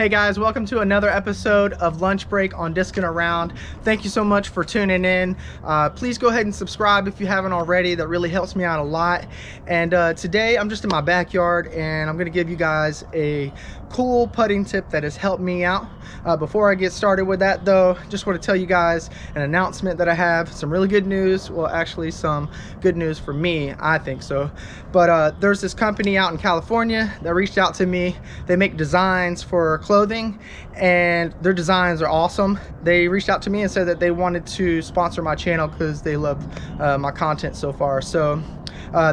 Hey guys, welcome to another episode of Lunch Break on Discing Around. Thank you so much for tuning in. Please go ahead and subscribe if you haven't already. That really helps me out a lot. And today I'm just in my backyard and I'm gonna give you guys a cool putting tip that has helped me out. Before I get started with that though, just want to tell you guys an announcement that I have. Some really good news. Well, actually some good news for me, I think so. But there's this company out in California that reached out to me. They make designs for clothing and their designs are awesome. They reached out to me and said that they wanted to sponsor my channel because they love my content so far. So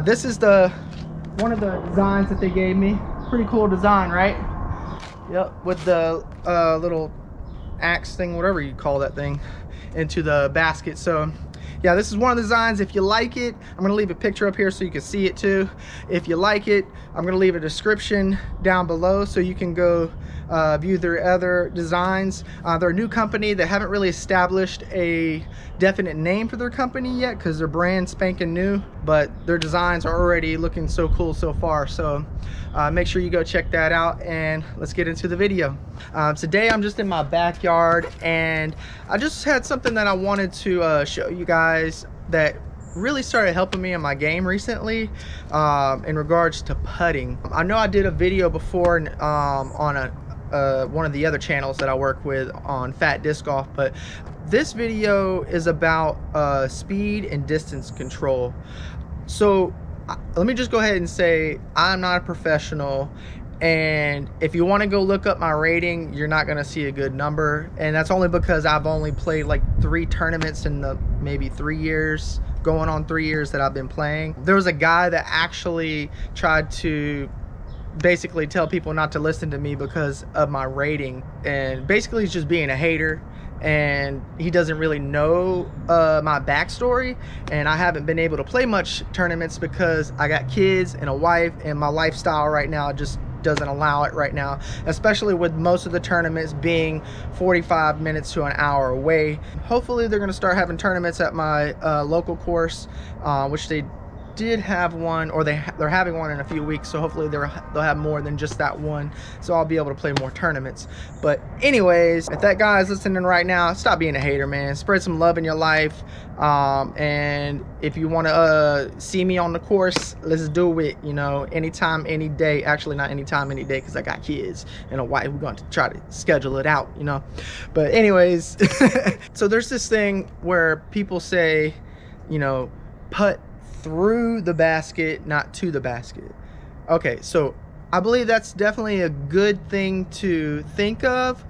this is one of the designs that they gave me. Pretty cool design, right? Yep, with the little axe thing, whatever you call that thing, into the basket. So yeah, this is one of the designs. If you like it, I'm gonna leave a picture up here so you can see it too. If you like it, I'm gonna leave a description down below so you can go view their other designs. They're a new company. They haven't really established a definite name for their company yet because they're brand spanking new, but their designs are already looking so cool so far. So make sure you go check that out and let's get into the video. Today I'm just in my backyard and I just had something that I wanted to show you guys that really started helping me in my game recently in regards to putting. I know I did a video before on one of the other channels that I work with on F.A.T disc golf, but this video is about speed and distance control. So let me just go ahead and say I'm not a professional, and if you want to go look up my rating, you're not going to see a good number, and that's only because I've only played like 3 tournaments in the maybe 3 years, going on 3 years that I've been playing. There was a guy that actually tried to basically tell people not to listen to me because of my rating, and basically he's just being a hater, and he doesn't really know my backstory, and I haven't been able to play much tournaments because I got kids and a wife, and my lifestyle right now just doesn't allow it right now, especially with most of the tournaments being 45 minutes to an hour away. Hopefully they're going to start having tournaments at my local course, which they did have one, or they're having one in a few weeks, so hopefully they'll have more than just that one, so I'll be able to play more tournaments. But anyways, if that guy is listening right now, stop being a hater, man. Spread some love in your life, and if you want to see me on the course, let's do it, you know, anytime, any day. Actually, not anytime, any day, because I got kids and a wife. We're going to try to schedule it out, you know. But anyways, so there's this thing where people say, you know, putt through the basket, not to the basket. Okay, so I believe that's definitely a good thing to think of,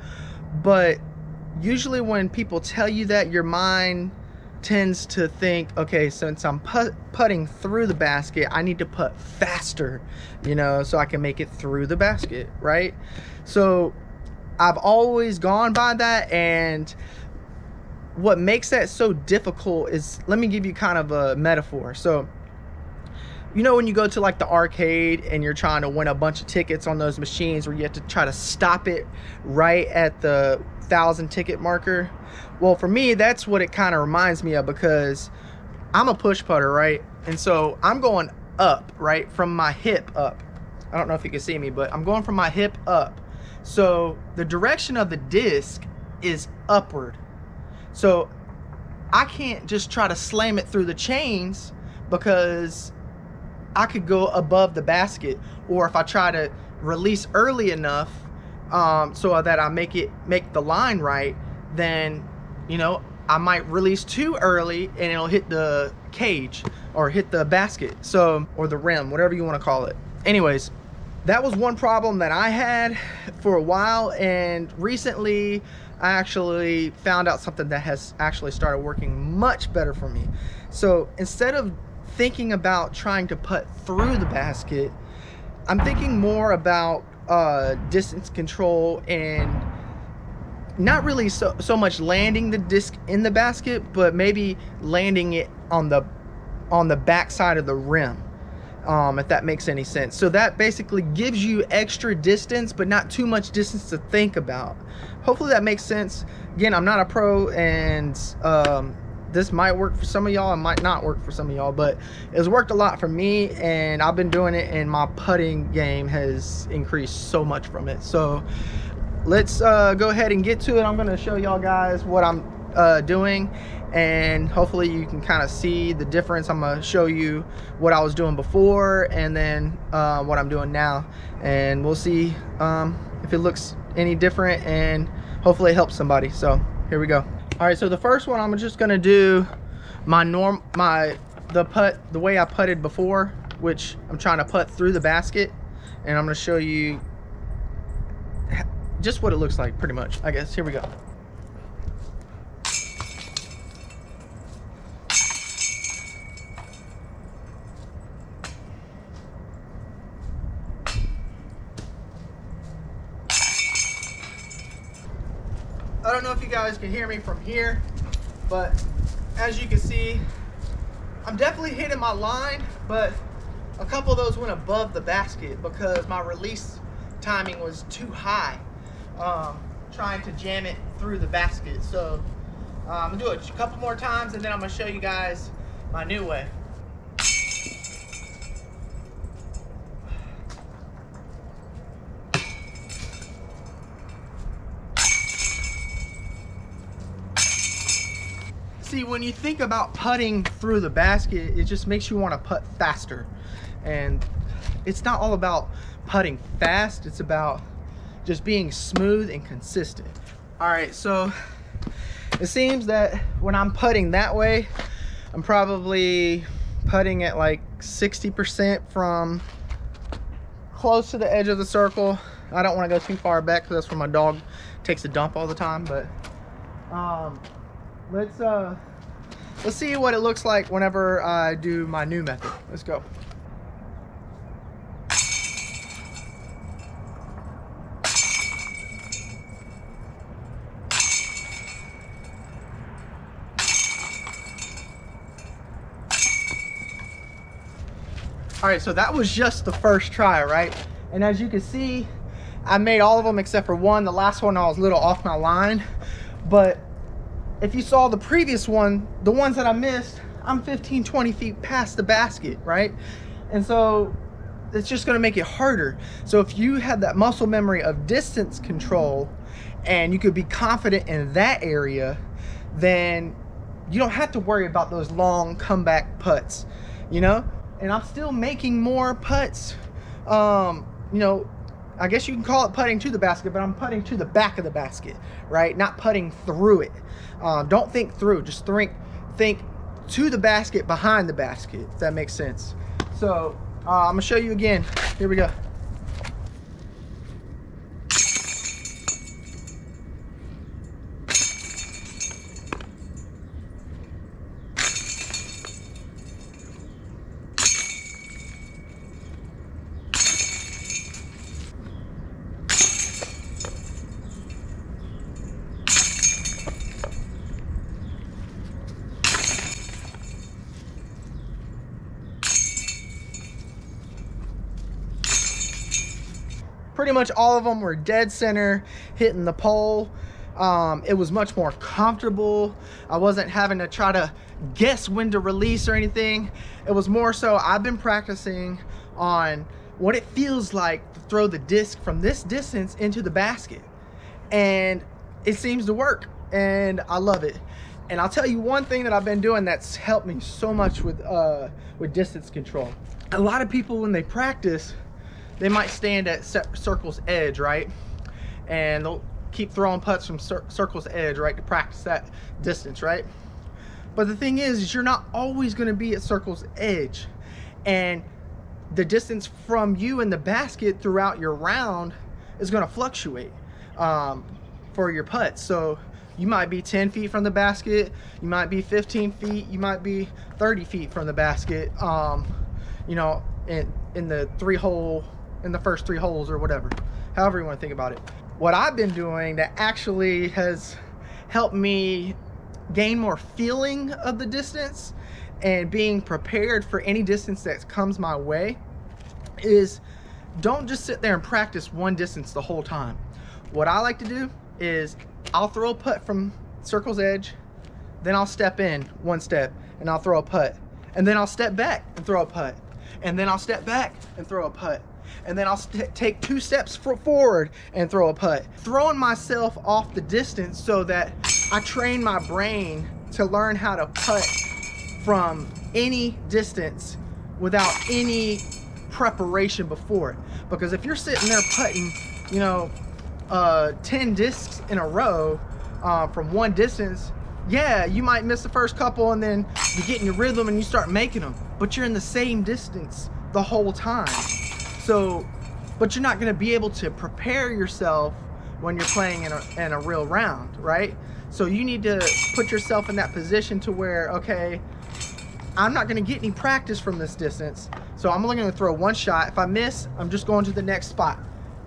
but usually when people tell you that, your mind tends to think, okay, since I'm putting through the basket, I need to putt faster, you know, so I can make it through the basket, right? So I've always gone by that, and what makes that so difficult is, let me give you kind of a metaphor. So, you know, when you go to like the arcade and you're trying to win a bunch of tickets on those machines where you have to try to stop it right at the 1,000 ticket marker? Well, for me, that's what it kind of reminds me of, because I'm a push putter, right? And so I'm going up, right, from my hip up. I don't know if you can see me, but I'm going from my hip up. So the direction of the disc is upward. So I can't just try to slam it through the chains, because I could go above the basket, or if I try to release early enough so that I make the line right, then, you know, I might release too early and it'll hit the cage or hit the basket, so, or the rim, whatever you want to call it. Anyways, that was one problem that I had for a while, and recently I actually found out something that has actually started working much better for me. So instead of thinking about trying to putt through the basket, I'm thinking more about distance control, and not really so much landing the disc in the basket, but maybe landing it on the back side of the rim, if that makes any sense. So that basically gives you extra distance, but not too much distance to think about. Hopefully that makes sense. Again, I'm not a pro, and this might work for some of y'all, it might not work for some of y'all, but it's worked a lot for me, and I've been doing it, and my putting game has increased so much from it. So let's go ahead and get to it. I'm going to show y'all guys what I'm doing, and hopefully you can kind of see the difference. I'm going to show you what I was doing before and then what I'm doing now, and we'll see if it looks any different, and hopefully it helps somebody. So here we go. All right, so the first one, I'm just going to do the way I putted before, which I'm trying to putt through the basket, and I'm going to show you just what it looks like, pretty much, I guess. Here we go. I don't know if you guys can hear me from here, but as you can see, I'm definitely hitting my line, but a couple of those went above the basket because my release timing was too high, trying to jam it through the basket. So I'm gonna do it a couple more times, and then I'm gonna show you guys my new way. See, when you think about putting through the basket, it just makes you want to putt faster. And it's not all about putting fast, it's about just being smooth and consistent. All right, so it seems that when I'm putting that way, I'm probably putting at like 60% from close to the edge of the circle. I don't want to go too far back because that's where my dog takes a dump all the time, but let's see what it looks like whenever I do my new method. Let's go. All right, so that was just the first try, right? And as you can see, I made all of them except for one. The last one I was a little off my line, but if you saw the previous one, the ones that I missed, I'm 15, 20 feet past the basket, right? And so it's just gonna make it harder. So if you have that muscle memory of distance control and you could be confident in that area, then you don't have to worry about those long comeback putts, you know? And I'm still making more putts. You know, I guess you can call it putting to the basket, but I'm putting to the back of the basket, right? Not putting through it. Don't think through, just think to the basket, behind the basket, if that makes sense. So I'm gonna show you again. Here we go. Pretty much all of them were dead center, hitting the pole. It was much more comfortable. I wasn't having to try to guess when to release or anything. It was more so I've been practicing on what it feels like to throw the disc from this distance into the basket. And it seems to work, and I love it. And I'll tell you one thing that I've been doing that's helped me so much with distance control. A lot of people, when they practice, they might stand at circle's edge, right? And they'll keep throwing putts from circle's edge, right, to practice that distance, right? But the thing is you're not always going to be at circle's edge, and the distance from you and the basket throughout your round is going to fluctuate for your putts. So you might be 10 feet from the basket, you might be 15 feet, you might be 30 feet from the basket, you know, in the first three holes or whatever, however you want to think about it. What I've been doing that actually has helped me gain more feeling of the distance and being prepared for any distance that comes my way is don't just sit there and practice one distance the whole time. What I like to do is I'll throw a putt from circle's edge, then I'll step in one step and I'll throw a putt, and then I'll step back and throw a putt, and then I'll step back and throw a putt. and then I'll take 2 steps forward and throw a putt. Throwing myself off the distance so that I train my brain to learn how to putt from any distance without any preparation before it. Because if you're sitting there putting, you know, 10 discs in a row from one distance, yeah, you might miss the first couple and then you get in your rhythm and you start making them, but you're in the same distance the whole time. So, but you're not going to be able to prepare yourself when you're playing in a real round, right? So you need to put yourself in that position to where, okay, I'm not going to get any practice from this distance, so I'm only going to throw 1 shot. If I miss, I'm just going to the next spot,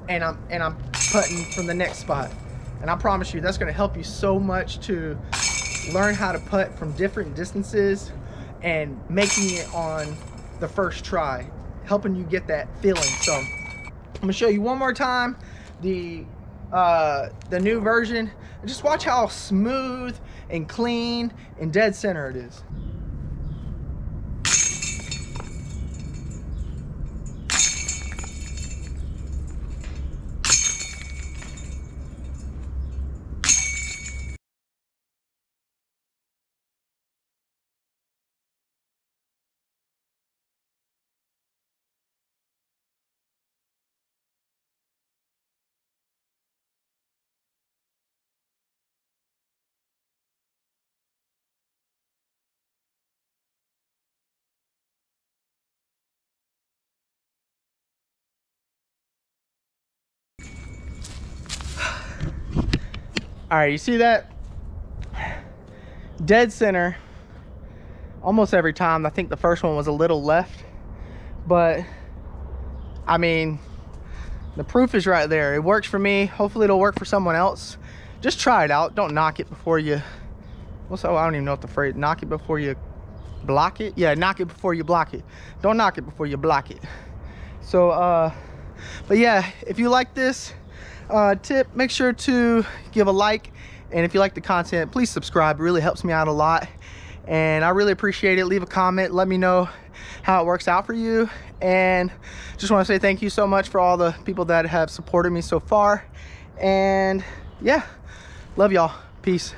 and I'm putting from the next spot. And I promise you, that's going to help you so much to learn how to putt from different distances and making it on the first try, helping you get that feeling. So I'm going to show you one more time the new version. Just watch how smooth and clean and dead center it is. All right, you see that? Dead center almost every time. I think the first one was a little left, but I mean, the proof is right there. It works for me. Hopefully it'll work for someone else. Just try it out. Don't knock it before you, I don't even know what the phrase, knock it before you block it. Yeah, knock it before you block it. Don't knock it before you block it. So, but yeah, if you like this tip, make sure to give a like, and if you like the content, please subscribe. It really helps me out a lot, and I really appreciate it. Leave a comment, let me know how it works out for you, and just want to say thank you so much for all the people that have supported me so far. And yeah, love y'all. Peace.